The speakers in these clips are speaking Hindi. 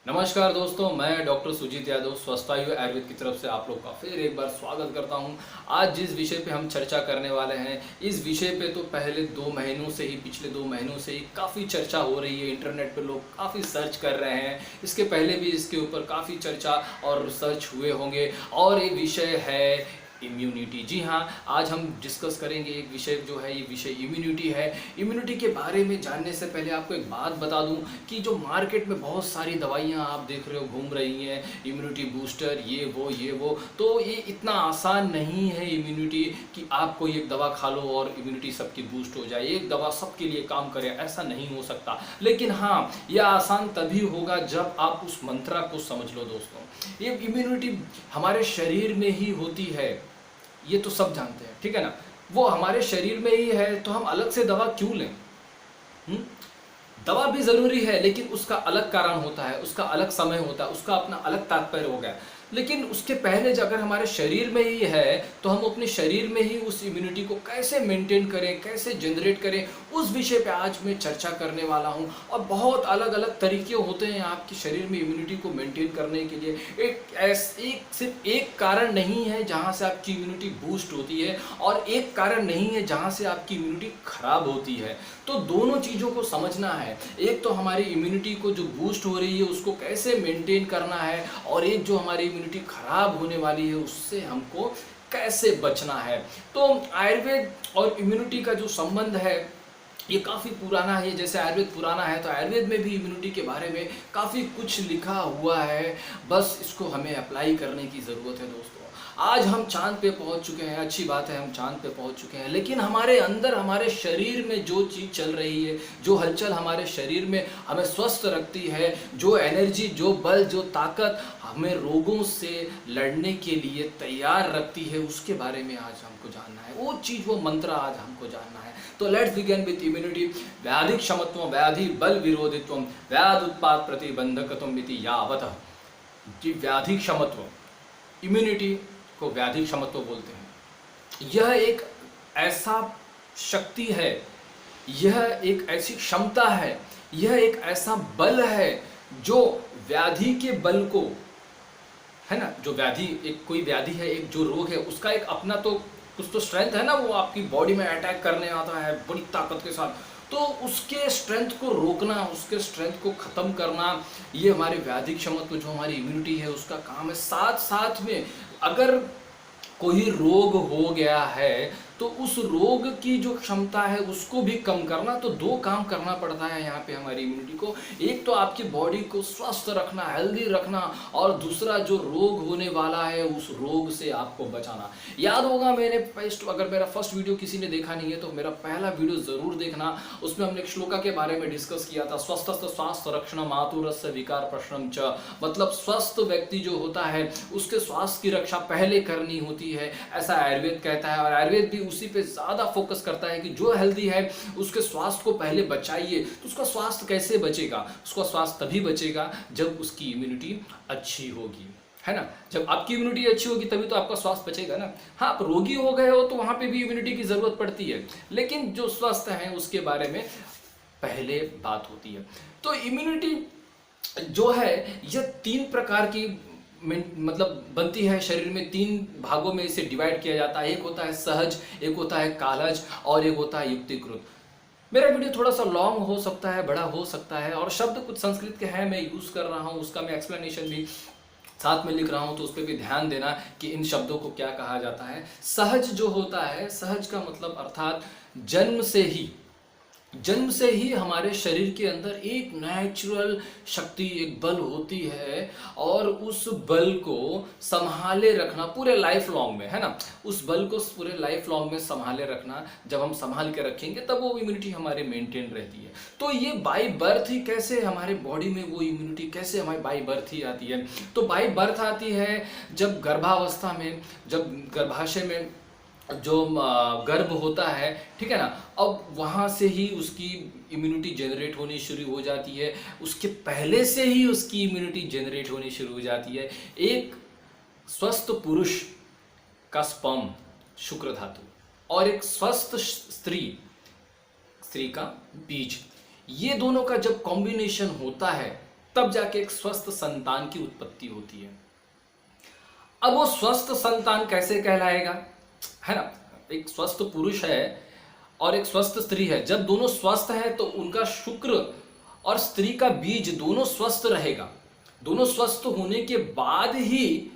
नमस्कार दोस्तों, मैं डॉक्टर सुजीत यादव स्वस्थायु आयुर्वेद की तरफ से आप लोग का फिर एक बार स्वागत करता हूं। आज जिस विषय पे हम चर्चा करने वाले हैं, इस विषय पे तो पिछले 2 महीनों से ही काफ़ी चर्चा हो रही है। इंटरनेट पे लोग काफ़ी सर्च कर रहे हैं। इसके पहले भी इसके ऊपर काफ़ी चर्चा और रिसर्च हुए होंगे और ये विषय है इम्यूनिटी। जी हाँ, आज हम डिस्कस करेंगे एक विषय जो है, ये विषय इम्यूनिटी है। इम्यूनिटी के बारे में जानने से पहले आपको एक बात बता दूं कि जो मार्केट में बहुत सारी दवाइयां आप देख रहे हो घूम रही हैं, इम्यूनिटी बूस्टर, ये वो, तो ये इतना आसान नहीं है इम्यूनिटी कि आप कोई एक दवा खा लो और इम्यूनिटी सबकी बूस्ट हो जाए, एक दवा सबके लिए काम करे, ऐसा नहीं हो सकता। लेकिन हाँ, यह आसान तभी होगा जब आप उस मंत्रा को समझ लो। दोस्तों, ये इम्यूनिटी हमारे शरीर में ही होती है, ये तो सब जानते हैं, ठीक है ना। वो हमारे शरीर में ही है, तो हम अलग से दवा क्यों लें? दवा भी जरूरी है, लेकिन उसका अलग कारण होता है, उसका अलग समय होता है, उसका अपना अलग तात्पर्य हो गया। लेकिन उसके पहले अगर हमारे शरीर में ही है, तो हम अपने शरीर में ही उस इम्यूनिटी को कैसे मेंटेन करें, कैसे जनरेट करें, उस विषय पे आज मैं चर्चा करने वाला हूं। और बहुत अलग अलग तरीके होते हैं आपके शरीर में इम्यूनिटी को मेंटेन करने के लिए। सिर्फ एक कारण नहीं है जहां से आपकी इम्यूनिटी बूस्ट होती है, और एक कारण नहीं है जहां से आपकी इम्यूनिटी खराब होती है। तो दोनों चीज़ों को समझना है। एक तो हमारी इम्यूनिटी को जो बूस्ट हो रही है उसको कैसे मेंटेन करना है, और एक जो हमारी इम्यूनिटी खराब होने वाली है उससे हमको कैसे बचना है। तो आयुर्वेद और इम्यूनिटी का जो संबंध है ये काफ़ी पुराना है। जैसे आयुर्वेद पुराना है, तो आयुर्वेद में भी इम्यूनिटी के बारे में काफ़ी कुछ लिखा हुआ है, बस इसको हमें अप्लाई करने की ज़रूरत है। दोस्तों, आज हम चांद पे पहुंच चुके हैं, अच्छी बात है, हम चांद पे पहुंच चुके हैं, लेकिन हमारे अंदर, हमारे शरीर में जो चीज़ चल रही है, जो हलचल हमारे शरीर में हमें स्वस्थ रखती है, जो एनर्जी, जो बल, जो ताकत हमें रोगों से लड़ने के लिए तैयार रखती है, उसके बारे में आज हमको जानना है। वो चीज़, वो मंत्र आज हमको जानना है। तो लेट्स बिगिन विथ इम्यूनिटी। व्याधि क्षमत्व, व्याधि बल विरोधित्व, व्याध उत्पाद प्रतिबंधकत्वम इति यावतः। जी, व्याधि क्षमत्व, इम्यूनिटी को व्याधि क्षमत्व बोलते हैं। यह एक ऐसा शक्ति है, यह एक ऐसी क्षमता है, यह एक ऐसा बल है जो व्याधि के बल को, है ना, जो व्याधि, एक कोई व्याधि है, एक जो रोग है, उसका एक अपना तो कुछ तो स्ट्रेंथ है ना, वो आपकी बॉडी में अटैक करने आता है बड़ी ताकत के साथ। तो उसके स्ट्रेंथ को रोकना, उसके स्ट्रेंथ को खत्म करना, ये हमारे व्याधि क्षमत्व, जो हमारी इम्यूनिटी है, उसका काम है। साथ साथ में अगर कोई रोग हो गया है, तो उस रोग की जो क्षमता है उसको भी कम करना। तो दो काम करना पड़ता है यहाँ पे हमारी इम्यूनिटी को। एक तो आपकी बॉडी को स्वस्थ रखना, हेल्दी रखना, और दूसरा जो रोग होने वाला है उस रोग से आपको बचाना। याद होगा, अगर मेरा फर्स्ट वीडियो किसी ने देखा नहीं है तो मेरा पहला वीडियो जरूर देखना। उसमें हमने एक श्लोका के बारे में डिस्कस किया था, स्वस्थ स्वास्थ्य रक्षण मातुरस्य विकार प्रश्नम च। मतलब स्वस्थ व्यक्ति जो होता है उसके स्वास्थ्य की रक्षा पहले करनी होती है, ऐसा आयुर्वेद कहता है। और आयुर्वेद भी उसी पे ज्यादा फोकस करता है कि जो हेल्दी है उसके स्वास्थ्य को पहले बचाइए। तो उसका स्वास्थ्य कैसे बचेगा? उसका स्वास्थ्य तभी बचेगा जब उसकी इम्यूनिटी अच्छी होगी, है ना। जब आपकी इम्यूनिटी अच्छी होगी तभी तो आपका स्वास्थ्य बचेगा ना। हाँ, आप रोगी हो गए हो तो वहां पे भी इम्यूनिटी की जरूरत पड़ती है, लेकिन जो स्वस्थ है उसके बारे में पहले बात होती है। तो इम्यूनिटी जो है, यह 3 प्रकार की मतलब बनती है शरीर में। 3 भागों में इसे डिवाइड किया जाता है। एक होता है सहज, एक होता है कालज, और एक होता है युक्तिकृत। मेरा वीडियो थोड़ा सा लॉन्ग हो सकता है, बड़ा हो सकता है, और शब्द कुछ संस्कृत के हैं, मैं यूज कर रहा हूं, उसका मैं एक्सप्लेनेशन भी साथ में लिख रहा हूं, तो उस पर भी ध्यान देना कि इन शब्दों को क्या कहा जाता है। सहज जो होता है, सहज का मतलब अर्थात जन्म से ही हमारे शरीर के अंदर एक नेचुरल शक्ति, एक बल होती है, और उस बल को संभाले रखना पूरे लाइफ लॉन्ग में, है ना। उस बल को पूरे लाइफ लॉन्ग में संभाले रखना, जब हम संभाल के रखेंगे तब वो इम्यूनिटी हमारी मेंटेन रहती है। तो ये बाय बर्थ ही कैसे हमारे बॉडी में वो इम्यूनिटी कैसे हमारी बाय बर्थ ही आती है? तो बाय बर्थ आती है जब गर्भावस्था में, जब गर्भाशय में जो गर्भ होता है, ठीक है ना, अब वहाँ से ही उसकी इम्यूनिटी जनरेट होनी शुरू हो जाती है। उसके पहले से ही उसकी इम्यूनिटी जनरेट होनी शुरू हो जाती है। एक स्वस्थ पुरुष का स्पर्म, शुक्र धातु, और एक स्वस्थ स्त्री का बीज, ये दोनों का जब कॉम्बिनेशन होता है तब जाके एक स्वस्थ संतान की उत्पत्ति होती है। अब वो स्वस्थ संतान कैसे कहलाएगा, है ना? एक स्वस्थ पुरुष है और एक स्वस्थ स्त्री है। जब दोनों स्वस्थ हैं तो उनका शुक्र और स्त्री का बीज दोनों स्वस्थ रहेगा। दोनों स्वस्थ होने के बाद ही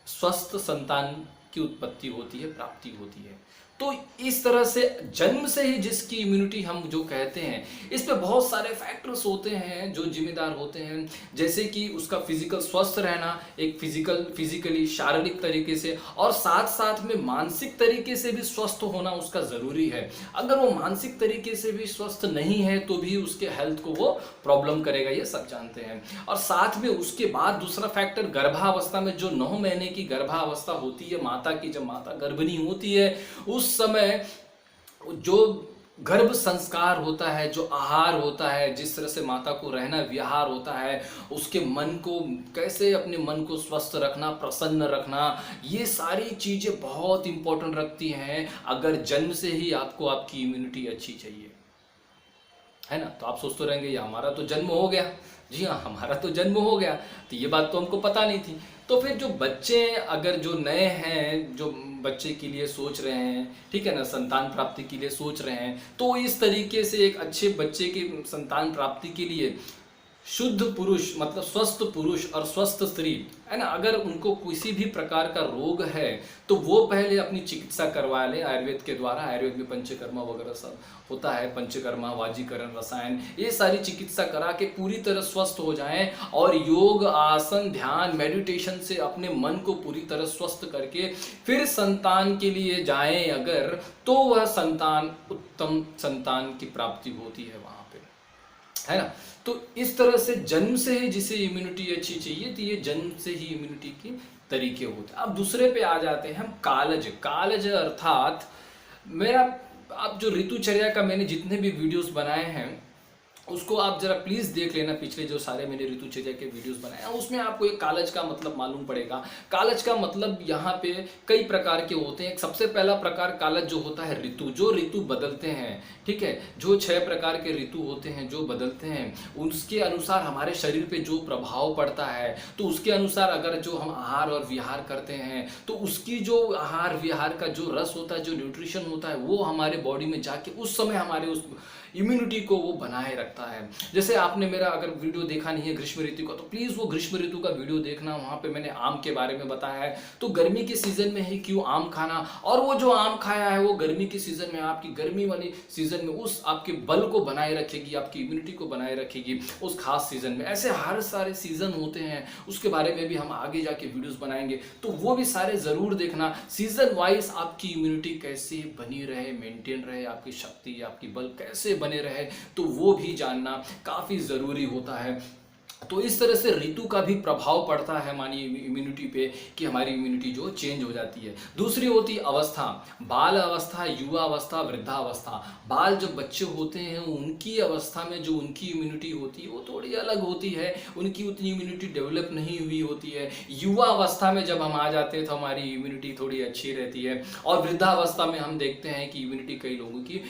स्वस्थ संतान की उत्पत्ति होती है, प्राप्ति होती है। तो इस तरह से जन्म से ही जिसकी इम्यूनिटी हम जो कहते हैं, इस पे बहुत सारे फैक्टर्स होते हैं जो जिम्मेदार होते हैं। जैसे कि उसका फिजिकल स्वस्थ रहना, एक फिजिकली शारीरिक तरीके से, और साथ साथ में मानसिक तरीके से भी स्वस्थ होना उसका ज़रूरी है। अगर वो मानसिक तरीके से भी स्वस्थ नहीं है तो भी उसके हेल्थ को वो प्रॉब्लम करेगा, ये सब जानते हैं। और साथ में उसके बाद दूसरा फैक्टर गर्भावस्था में, जो 9 महीने की गर्भावस्था होती है माता की, जब माता गर्भिणी होती है उस समय जो गर्भ संस्कार होता है, जो आहार होता है, जिस तरह से माता को रहना विहार होता है, उसके मन को कैसे, अपने मन को स्वस्थ रखना, प्रसन्न रखना, ये सारी चीज़ें बहुत इंपॉर्टेंट रखती हैं। अगर जन्म से ही आपको आपकी इम्यूनिटी अच्छी चाहिए, है ना? तो आप सोचते रहेंगे ये हमारा तो जन्म हो गया। जी हाँ, हमारा तो जन्म हो गया, तो ये बात तो हमको पता नहीं थी। तो फिर जो बच्चे अगर जो नए हैं, जो बच्चे के लिए सोच रहे हैं, ठीक है ना, संतान प्राप्ति के लिए सोच रहे हैं, तो इस तरीके से एक अच्छे बच्चे की संतान प्राप्ति के लिए शुद्ध पुरुष, मतलब स्वस्थ पुरुष और स्वस्थ स्त्री, है ना, अगर उनको किसी भी प्रकार का रोग है तो वो पहले अपनी चिकित्सा करवा ले आयुर्वेद के द्वारा। आयुर्वेद में पंचकर्मा वगैरह सब होता है, पंचकर्मा, वाजीकरण, रसायन, ये सारी चिकित्सा करा के पूरी तरह स्वस्थ हो जाएं, और योग, आसन, ध्यान, मेडिटेशन से अपने मन को पूरी तरह स्वस्थ करके फिर संतान के लिए जाएं अगर, तो वह संतान, उत्तम संतान की प्राप्ति होती है वहाँ पे, है ना? तो इस तरह से जन्म से ही जिसे इम्यूनिटी अच्छी चाहिए, तो ये जन्म से ही इम्यूनिटी के तरीके होते हैं। अब दूसरे पे आ जाते हैं हम, कालज। कालज अर्थात मेरा, आप जो ऋतुचर्या का मैंने जितने भी वीडियोस बनाए हैं उसको आप जरा प्लीज़ देख लेना, पिछले जो सारे मैंने ऋतुचर्या के वीडियोस बनाए हैं उसमें आपको एक कालज का मतलब मालूम पड़ेगा। कालज का मतलब यहाँ पे कई प्रकार के होते हैं। एक सबसे पहला प्रकार कालज जो होता है ऋतु, जो ऋतु बदलते हैं, ठीक है, जो 6 प्रकार के ऋतु होते हैं जो बदलते हैं, उसके अनुसार हमारे शरीर पे जो प्रभाव पड़ता है, तो उसके अनुसार अगर जो हम आहार और विहार करते हैं तो उसकी जो आहार विहार का जो रस होता है, जो न्यूट्रिशन होता है, वो हमारे बॉडी में जाके उस समय हमारे उस इम्यूनिटी को वो बनाए रखता है। जैसे आपने मेरा अगर वीडियो देखा नहीं है ग्रीष्म ऋतु का, तो प्लीज़ वो ग्रीष्म ऋतु का वीडियो देखना, वहाँ पे मैंने आम के बारे में बताया है। तो गर्मी के सीज़न में ही क्यों आम खाना, और वो जो आम खाया है वो गर्मी के सीज़न में, आपकी गर्मी वाली सीज़न में उस आपके बल को बनाए रखेगी, आपकी इम्यूनिटी को बनाए रखेगी उस खास सीज़न में। ऐसे हर सारे सीज़न होते हैं, उसके बारे में भी हम आगे जाके वीडियोज़ बनाएंगे, तो वो भी सारे ज़रूर देखना। सीज़न वाइज आपकी इम्यूनिटी कैसे बनी रहे, मेंटेन रहे, आपकी शक्ति, आपकी बल कैसे बने रहे, तो वो भी जानना काफ़ी ज़रूरी होता है। तो इस तरह से ऋतु का भी प्रभाव पड़ता है हमारी इम्यूनिटी पे, कि हमारी इम्यूनिटी जो चेंज हो जाती है। दूसरी होती अवस्था, बाल अवस्था, युवा अवस्था, वृद्धावस्था। बाल जो बच्चे होते हैं उनकी अवस्था में जो उनकी इम्यूनिटी होती है वो थोड़ी अलग होती है, उनकी उतनी इम्यूनिटी डेवलप नहीं हुई होती है। युवा अवस्था में जब हम आ जाते हैं तो हमारी इम्यूनिटी थोड़ी अच्छी रहती है, और वृद्धावस्था में हम देखते हैं कि इम्यूनिटी कई लोगों की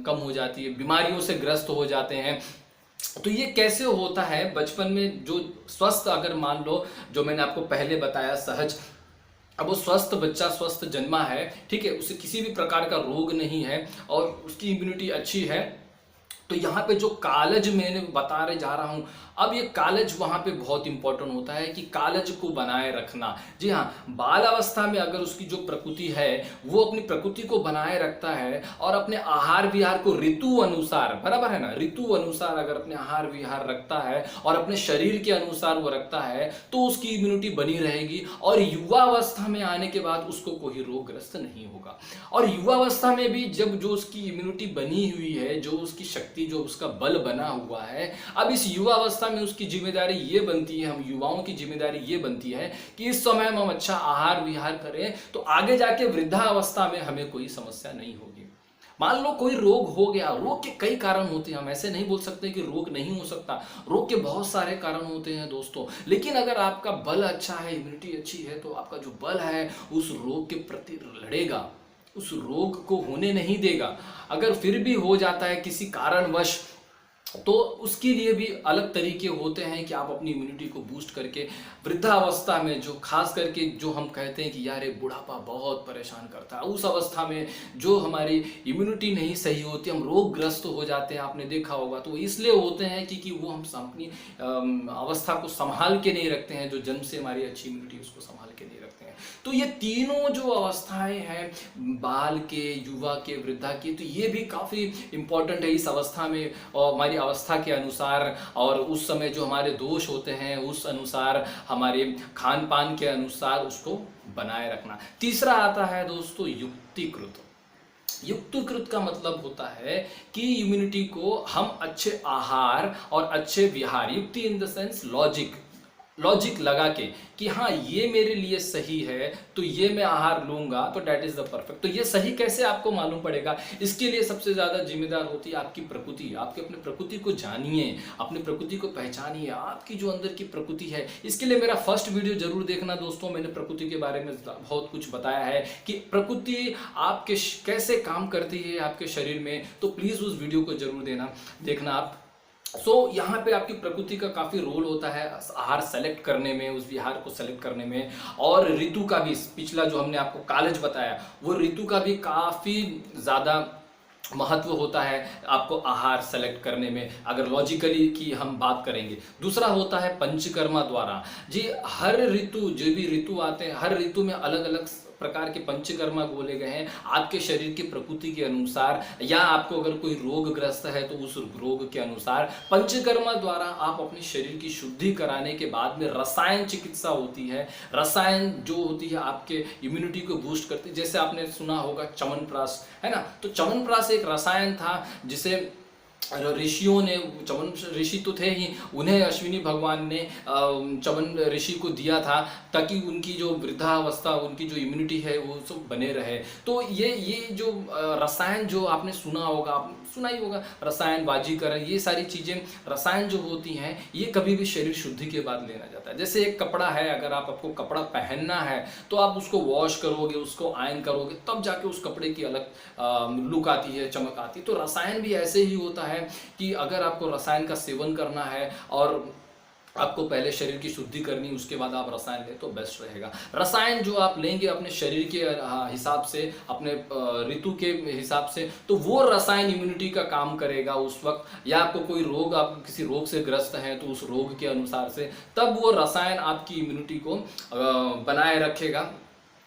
कम हो जाती है, बीमारियों से ग्रस्त हो जाते हैं। तो ये कैसे होता है, बचपन में जो स्वस्थ, अगर मान लो जो मैंने आपको पहले बताया सहज, अब वो स्वस्थ बच्चा स्वस्थ जन्मा है, ठीक है, उसे किसी भी प्रकार का रोग नहीं है और उसकी इम्यूनिटी अच्छी है, तो यहाँ पे जो कालज मैंने बता रहे जा रहा हूँ, अब ये कालज वहाँ पे बहुत इंपॉर्टेंट होता है कि कालज को बनाए रखना। जी हाँ, बाल अवस्था में अगर उसकी जो प्रकृति है वो अपनी प्रकृति को बनाए रखता है और अपने आहार विहार को ऋतु अनुसार, बराबर है ना, ऋतु अनुसार अगर अपने आहार विहार रखता है और अपने शरीर के अनुसार वो रखता है तो उसकी इम्यूनिटी बनी रहेगी, और युवा अवस्था में आने के बाद उसको कोई रोगग्रस्त नहीं होगा। और युवा अवस्था में भी जब जो उसकी इम्यूनिटी बनी हुई है, जो उसकी शक्ति, जो उसका बल बना हुआ है, अब इस युवा अवस्था में उसकी जिम्मेदारी ये बनती है, हम युवाओं की जिम्मेदारी ये बनती है कि इस समय हम अच्छा आहार विहार करें तो आगे जाके वृद्धावस्था में हमें कोई समस्या नहीं होगी। मान लो कोई रोग हो गया, रोग के कई कारण होते हैं, हम ऐसे नहीं बोल सकते कि रोग नहीं हो सकता, रोग के बहुत सारे कारण होते हैं दोस्तों, लेकिन अगर आपका बल अच्छा है, इम्यूनिटी अच्छी है, तो आपका जो बल है उस रोग के प्रति लड़ेगा, उस रोग को होने नहीं देगा। अगर फिर भी हो जाता है किसी कारणवश, तो उसके लिए भी अलग तरीके होते हैं कि आप अपनी इम्यूनिटी को बूस्ट करके वृद्धावस्था में, जो खास करके जो हम कहते हैं कि यार ये बुढ़ापा बहुत परेशान करता है, उस अवस्था में जो हमारी इम्यूनिटी नहीं सही होती, हम रोगग्रस्त हो जाते हैं, आपने देखा होगा। तो इसलिए होते हैं कि वो हम अपनी अवस्था को संभाल के नहीं रखते हैं, जो जन्म से हमारी अच्छी इम्यूनिटी उसको संभाल के नहीं रखते हैं। तो ये तीनों जो अवस्थाएं हैं, बाल के, युवा के, वृद्धा के, तो ये भी काफ़ी इंपॉर्टेंट है इस अवस्था में, और हमारी अवस्था के अनुसार और उस समय जो हमारे दोष होते हैं उस अनुसार, हमारे खान पान के अनुसार उसको बनाए रखना। तीसरा आता है दोस्तों युक्तिकृत। युक्तिकृत का मतलब होता है कि इम्यूनिटी को हम अच्छे आहार और अच्छे विहार, युक्ति इन द सेंस लॉजिक लगा के कि हाँ ये मेरे लिए सही है तो ये मैं आहार लूंगा तो डेट इज द परफेक्ट। तो ये सही कैसे आपको मालूम पड़ेगा? इसके लिए सबसे ज्यादा जिम्मेदार होती है आपकी प्रकृति। आपके अपने प्रकृति को जानिए, अपने प्रकृति को पहचानिए, आपकी जो अंदर की प्रकृति है। इसके लिए मेरा फर्स्ट वीडियो जरूर देखना दोस्तों, मैंने प्रकृति के बारे में बहुत कुछ बताया है कि प्रकृति आपके कैसे काम करती है आपके शरीर में। तो प्लीज उस वीडियो को जरूर देखना आप। यहाँ पे आपकी प्रकृति का काफ़ी रोल होता है आहार सेलेक्ट करने में, उस विहार को सेलेक्ट करने में। और ऋतु का भी, पिछला जो हमने आपको कालेज बताया, वो ऋतु का भी काफ़ी ज़्यादा महत्व होता है आपको आहार सेलेक्ट करने में, अगर लॉजिकली की हम बात करेंगे। दूसरा होता है पंचकर्मा द्वारा। जी, हर ऋतु, जो भी ऋतु आते हैं, हर ऋतु में अलग अलग प्रकार के पंचकर्मा बोले गए हैं आपके शरीर की प्रकृति के अनुसार, या आपको अगर कोई रोगग्रस्त है तो उस रोग के अनुसार। पंचकर्मा द्वारा आप अपने शरीर की शुद्धि कराने के बाद में रसायन चिकित्सा होती है। रसायन जो होती है आपके इम्यूनिटी को बूस्ट करती है। जैसे आपने सुना होगा च्यवनप्राश, है ना? तो च्यवनप्राश एक रसायन था जिसे ऋषियों ने, च्यवन ऋषि तो थे ही, उन्हें अश्विनी भगवान ने च्यवन ऋषि को दिया था ताकि उनकी जो वृद्धावस्था, उनकी जो इम्यूनिटी है वो सब बने रहे। तो ये जो रसायन जो आपने सुना ही होगा, रसायन, वाजीकरण, ये सारी चीज़ें, रसायन जो होती हैं, ये कभी भी शरीर शुद्धि के बाद लेना जाता है। जैसे एक कपड़ा है, अगर आपको कपड़ा पहनना है तो आप उसको वॉश करोगे, उसको आयन करोगे, तब जाके उस कपड़े की अलग लुक आती है, चमक आती है। तो रसायन भी ऐसे ही होता है कि अगर आपको रसायन का सेवन करना है और आपको पहले शरीर की शुद्धि करनी, उसके बाद आप रसायन लें तो बेस्ट रहेगा। रसायन जो आप लेंगे अपने शरीर के हिसाब से, अपने ऋतु के हिसाब से, तो वो रसायन इम्यूनिटी का काम करेगा उस वक्त। या आपको कोई रोग, आप किसी रोग से ग्रस्त हैं तो उस रोग के अनुसार से तब वो रसायन आपकी इम्यूनिटी को बनाए रखेगा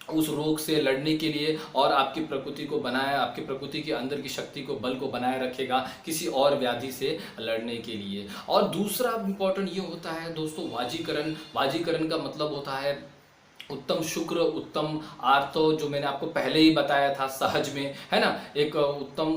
उस रोग से लड़ने के लिए, और आपकी प्रकृति को आपकी प्रकृति के अंदर की शक्ति को, बल को बनाए रखेगा किसी और व्याधि से लड़ने के लिए। और दूसरा इंपॉर्टेंट ये होता है दोस्तों वाजीकरण। वाजीकरण का मतलब होता है उत्तम शुक्र, उत्तम आर्तो, जो मैंने आपको पहले ही बताया था सहज में, है ना? एक उत्तम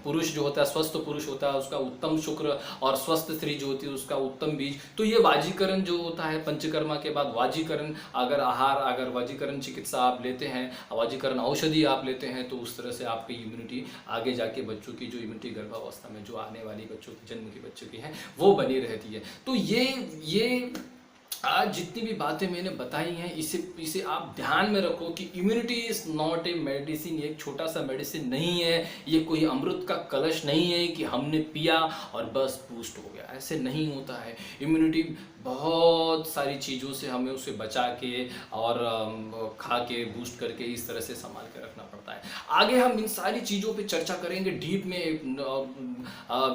पुरुष जो होता है, स्वस्थ पुरुष होता है, उसका उत्तम शुक्र, और स्वस्थ स्त्री जो होती है उसका उत्तम बीज। तो ये वाजीकरण जो होता है पंचकर्मा के बाद, वाजीकरण अगर आहार, अगर वाजीकरण चिकित्सा आप लेते हैं, वाजीकरण औषधि आप लेते हैं, तो उस तरह से आपकी इम्यूनिटी आगे जाके बच्चों की जो इम्यूनिटी गर्भावस्था में जो आने वाली बच्चों की, जन्म की बच्चों की है, वो बनी रहती है। तो ये आज जितनी भी बातें मैंने बताई हैं, इसे आप ध्यान में रखो कि immunity is not a medicine. ये एक छोटा सा मेडिसिन नहीं है, ये कोई अमृत का कलश नहीं है कि हमने पिया और बस बूस्ट हो गया, ऐसे नहीं होता है। इम्यूनिटी बहुत सारी चीज़ों से हमें उसे बचा के और खा के, बूस्ट करके, इस तरह से संभाल के रखना पड़ता है। आगे हम इन सारी चीज़ों पे चर्चा करेंगे, डीप में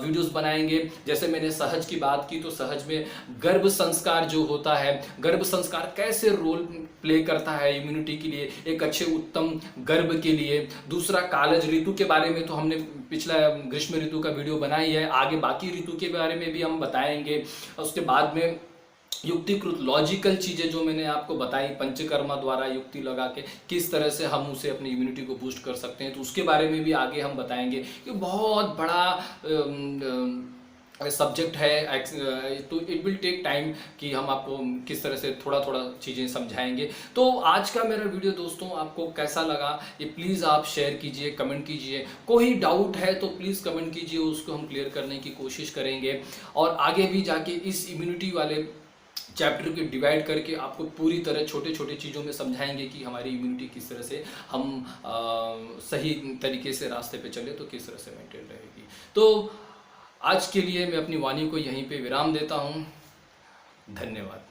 वीडियोस बनाएंगे। जैसे मैंने सहज की बात की, तो सहज में गर्भ संस्कार जो होता है, गर्भ संस्कार कैसे रोल प्ले करता है इम्यूनिटी के लिए, एक अच्छे उत्तम गर्भ के लिए। दूसरा कालज ऋतु के बारे में तो हमने पिछला ग्रीष्म ऋतु का वीडियो बनाई है, आगे बाकी ऋतु के बारे में भी हम बताएंगे। उसके बाद में युक्तिकृत लॉजिकल चीज़ें जो मैंने आपको बताई पंचकर्मा द्वारा युक्ति लगा के किस तरह से हम उसे अपनी इम्यूनिटी को बूस्ट कर सकते हैं, तो उसके बारे में भी आगे हम बताएंगे। ये बहुत बड़ा सब्जेक्ट है, तो इट विल टेक टाइम कि हम आपको किस तरह से थोड़ा थोड़ा चीज़ें समझाएंगे। तो आज का मेरा वीडियो दोस्तों आपको कैसा लगा ये प्लीज़ आप शेयर कीजिए, कमेंट कीजिए। कोई डाउट है तो प्लीज़ कमेंट कीजिए, उसको हम क्लियर करने की कोशिश करेंगे। और आगे भी जाके इस इम्यूनिटी वाले चैप्टर को डिवाइड करके आपको पूरी तरह छोटे छोटे चीज़ों में समझाएंगे कि हमारी इम्यूनिटी किस तरह से हम सही तरीके से रास्ते पे चले तो किस तरह से मेंटेन रहेगी। तो आज के लिए मैं अपनी वाणी को यहीं पे विराम देता हूँ। धन्यवाद।